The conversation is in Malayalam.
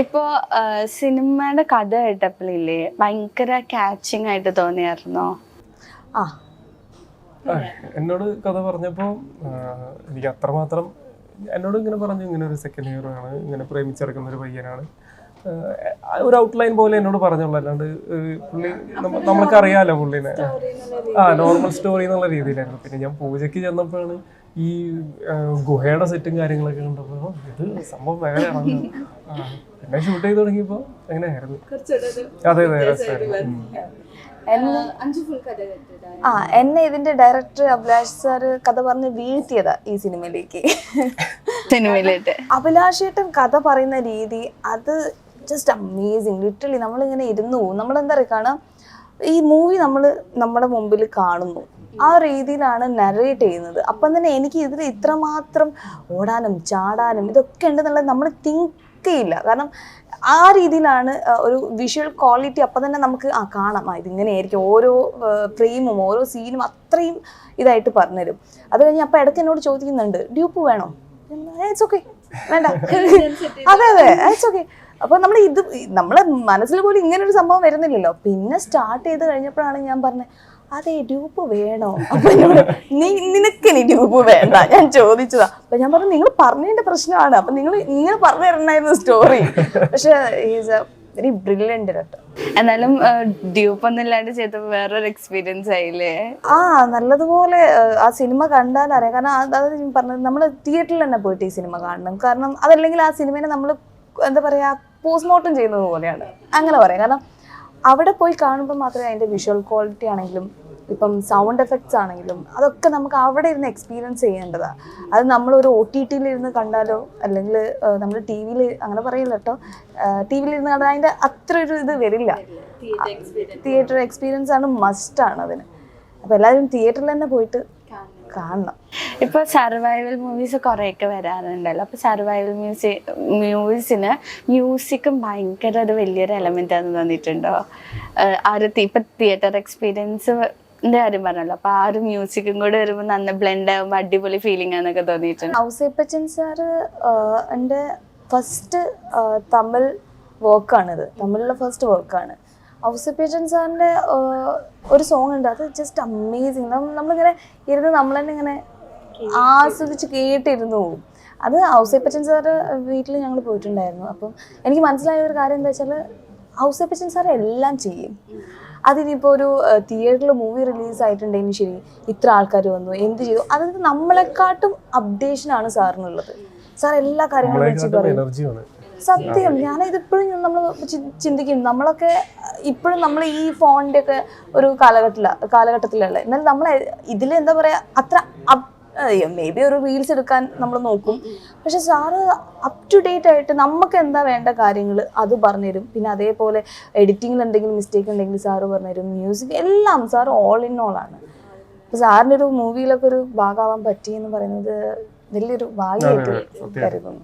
ഇപ്പോ സിനിമയുടെ കഥ കേട്ടപ്പോഴില്ലേ ഭയങ്കര കാച്ചിങ് ആയിട്ട് തോന്നിയായിരുന്നോ? എന്നോട് കഥ പറഞ്ഞപ്പോൾ എനിക്ക് അത്രമാത്രം എന്നോട് ഇങ്ങനെ പറഞ്ഞു, ഇങ്ങനെ ഒരു സെക്കൻഡ് ഹീറോ ആണ്, ഇങ്ങനെ പ്രേമിച്ചിറക്കുന്ന ഒരു പയ്യനാണ്, ഒരു ഔട്ട്ലൈൻ പോലെ എന്നോട് പറഞ്ഞുള്ളൂ. അല്ലാണ്ട് പുള്ളി നമ്മൾക്കറിയാലോ പുള്ളിനെ, നോർമൽ സ്റ്റോറി എന്നുള്ള രീതിയിലായിരുന്നു. പിന്നെ ഞാൻ പൂജയ്ക്ക് ചെന്നപ്പോഴാണ് ഈ ഗുഹയുടെ സെറ്റും കാര്യങ്ങളൊക്കെ കണ്ടപ്പോൾ ഇത് സംഭവം വേറെയാണ്. പിന്നെ ഷൂട്ട് ചെയ്ത് തുടങ്ങിയപ്പോൾ അങ്ങനെയായിരുന്നു. അതെ അതെ രസമായിരുന്നു. എന്നെ ഇതിന്റെ ഡയറക്ടർ അഭിലാഷ് സാറ് കഥ പറഞ്ഞ് വീഴ്ത്തിയതാ ഈ സിനിമയിലേക്ക്. അഭിലാഷേട്ടൻ കഥ പറയുന്ന രീതി അത് ജസ്റ്റ് അമേസിങ്. ലിറ്ററലി നമ്മളിങ്ങനെ ഇരുന്നു പോകും. നമ്മളെന്താ പറയുക, കാരണം ഈ മൂവി നമ്മുടെ മുമ്പിൽ കാണുന്നു, ആ രീതിയിലാണ് നറേറ്റ് ചെയ്യുന്നത്. അപ്പം തന്നെ എനിക്ക് ഇതിൽ ഇത്രമാത്രം ഓടാനും ചാടാനും ഇതൊക്കെ ഉണ്ടെന്നുള്ളത് നമ്മൾ തിങ്ക് ചെയ്യില്ല. കാരണം ആ രീതിയിലാണ് ഒരു വിഷ്വൽ ക്വാളിറ്റി. അപ്പം തന്നെ നമുക്ക് കാണാം ഇതിങ്ങനെയായിരിക്കും. ഓരോ ഫ്രെയിമും ഓരോ സീനും അത്രയും ഇതായിട്ട് പറഞ്ഞുതരും. അത് കഴിഞ്ഞ് അപ്പം ഇടയ്ക്ക് എന്നോട് ചോദിക്കുന്നുണ്ട്, ഡ്യൂപ്പ് വേണോ? ഇറ്റ്സ് ഓക്കെ, വേണ്ട. അതെ അതെ ഇറ്റ്സ് ഓക്കെ. അപ്പോൾ നമ്മളെ മനസ്സിൽ പോലും ഇങ്ങനൊരു സംഭവം വരുന്നില്ലല്ലോ. പിന്നെ സ്റ്റാർട്ട് ചെയ്ത് കഴിഞ്ഞപ്പോഴാണ് ഞാൻ പറഞ്ഞത്, അതെ ഡ്യൂപ്പ് വേണോ? അപ്പൊ നിനക്കിനി ഡ്യൂപ്പ് വേണ്ട, ഞാൻ ചോദിച്ചതാ. അപ്പൊ ഞാൻ പറഞ്ഞു, നിങ്ങൾ പറഞ്ഞതിന്റെ പ്രശ്നമാണ്, അപ്പൊ നിങ്ങൾ പറഞ്ഞു തരണമായിരുന്നു സ്റ്റോറി. പക്ഷെ is A very brilliant director. എന്നാലും ഡ്യൂപ്പ് ഒന്നും ഇല്ലാണ്ട് ചെയ്തപ്പോൾ വേറൊരു എക്സ്പീരിയൻസ് ആയില്ലേ? നല്ലതുപോലെ ആ സിനിമ കണ്ടാൽ അറിയാം. കാരണം അതായത് ഞാൻ പറഞ്ഞത്, നമ്മൾ തിയേറ്ററിൽ തന്നെ പോയിട്ട് ഈ സിനിമ കാണണം. കാരണം അതല്ലെങ്കിൽ ആ സിനിമേനെ നമ്മൾ എന്താ പറയാ പോസ്റ്റ്മോർട്ടം ചെയ്യുന്നത് പോലെയാണ്, അങ്ങനെ പറയാം. കാരണം അവിടെ പോയി കാണുമ്പോൾ മാത്രമേ അതിൻ്റെ വിഷ്വൽ ക്വാളിറ്റി ആണെങ്കിലും ഇപ്പം സൗണ്ട് എഫക്ട്സ് ആണെങ്കിലും അതൊക്കെ നമുക്ക് അവിടെ ഇരുന്ന് എക്സ്പീരിയൻസ് ചെയ്യേണ്ടതാണ്. അത് നമ്മളൊരു OTT ഇരുന്ന് കണ്ടാലോ അല്ലെങ്കിൽ നമ്മൾ ടി വിയിൽ അങ്ങനെ പറയില്ല കേട്ടോ, ടി വിയിൽ ഇരുന്ന് കണ്ടാൽ അതിൻ്റെ അത്ര ഒരു ഇത് വരില്ല. തിയേറ്റർ എക്സ്പീരിയൻസ് ആണ്, മസ്റ്റാണ് അതിന്. അപ്പോൾ എല്ലാവരും തിയേറ്ററിൽ തന്നെ പോയിട്ട് കാണണം. ഇപ്പൊ സർവൈവൽ മൂവീസ് കുറെയൊക്കെ വരാറുണ്ടല്ലോ. അപ്പൊ സർവൈവൽ മൂവീസിന് മ്യൂസിക്കും ഭയങ്കര ഒരു വലിയൊരു എലമെന്റ് ആണെന്ന് തോന്നിയിട്ടുണ്ടോ? ഇപ്പൊ തിയേറ്റർ എക്സ്പീരിയൻസിന്റെ കാര്യം പറഞ്ഞല്ലോ, അപ്പൊ ആ ഒരു മ്യൂസിക്കും കൂടെ വരുമ്പോൾ നന്ന ബ്ലെൻഡ് ആകുമ്പോൾ അടിപൊളി ഫീലിംഗ് ആണെന്നൊക്കെ തോന്നിയിട്ടുണ്ട്. ഔസേപ്പച്ചൻ സാറ് എൻ്റെ ഫസ്റ്റ് തമിഴ് വർക്കാണിത്, തമിഴിലെ ഫസ്റ്റ് വർക്കാണ്. ഔസേപ്പച്ചൻ സാറിൻ്റെ ഒരു സോങ് ഉണ്ട്, അത് ജസ്റ്റ് അമേസിങ്. നമ്മളിങ്ങനെ ഇരുന്ന് നമ്മൾ തന്നെ ഇങ്ങനെ ആസ്വദിച്ച് കേട്ടിരുന്നു പോകും. അത് ഔസേപ്പച്ചൻ സാറ് വീട്ടിൽ ഞങ്ങൾ പോയിട്ടുണ്ടായിരുന്നു. അപ്പം എനിക്ക് മനസ്സിലായ ഒരു കാര്യം എന്താ വെച്ചാൽ, ഔസേപ്പച്ചൻ സാറ് എല്ലാം ചെയ്യും. അതിനിപ്പോൾ ഒരു തിയേറ്ററിൽ മൂവി റിലീസായിട്ടുണ്ടെങ്കിൽ ശരി, ഇത്ര ആൾക്കാർ വന്നു, എന്ത് ചെയ്തു, അതായത് നമ്മളെക്കാട്ടും അപ്ഡേഷനാണ് സാറിനുള്ളത്. സാർ എല്ലാ കാര്യങ്ങളും വെച്ച് പറയും. സത്യം, ഞാനിതിപ്പോഴും നമ്മൾ ചിന്തിക്കും, നമ്മളൊക്കെ ഇപ്പോഴും നമ്മൾ ഈ ഫോണിൻ്റെ ഒക്കെ ഒരു കാലഘട്ടത്തിലുള്ള, എന്നാൽ നമ്മൾ ഇതിൽ എന്താ പറയുക, അത്ര മേ ബി ഒരു റീൽസ് എടുക്കാൻ നമ്മൾ നോക്കും. പക്ഷെ സാറ് അപ് ടു ഡേറ്റ് ആയിട്ട് നമുക്ക് എന്താ വേണ്ട കാര്യങ്ങൾ അത് പറഞ്ഞുതരും. പിന്നെ അതേപോലെ എഡിറ്റിങ്ങിൽ എന്തെങ്കിലും മിസ്റ്റേക്ക് ഉണ്ടെങ്കിൽ സാറ് പറഞ്ഞുതരും. മ്യൂസിക് എല്ലാം സാറ് ഓൾ ഇൻ ഓൾ ആണ്. അപ്പോൾ സാറിൻ്റെ ഒരു മൂവിയിലൊക്കെ ഒരു ഭാഗമാവാൻ പറ്റിയെന്ന് പറയുന്നത് വലിയൊരു ഭാഗ്യമായിട്ട് കരുതുന്നു.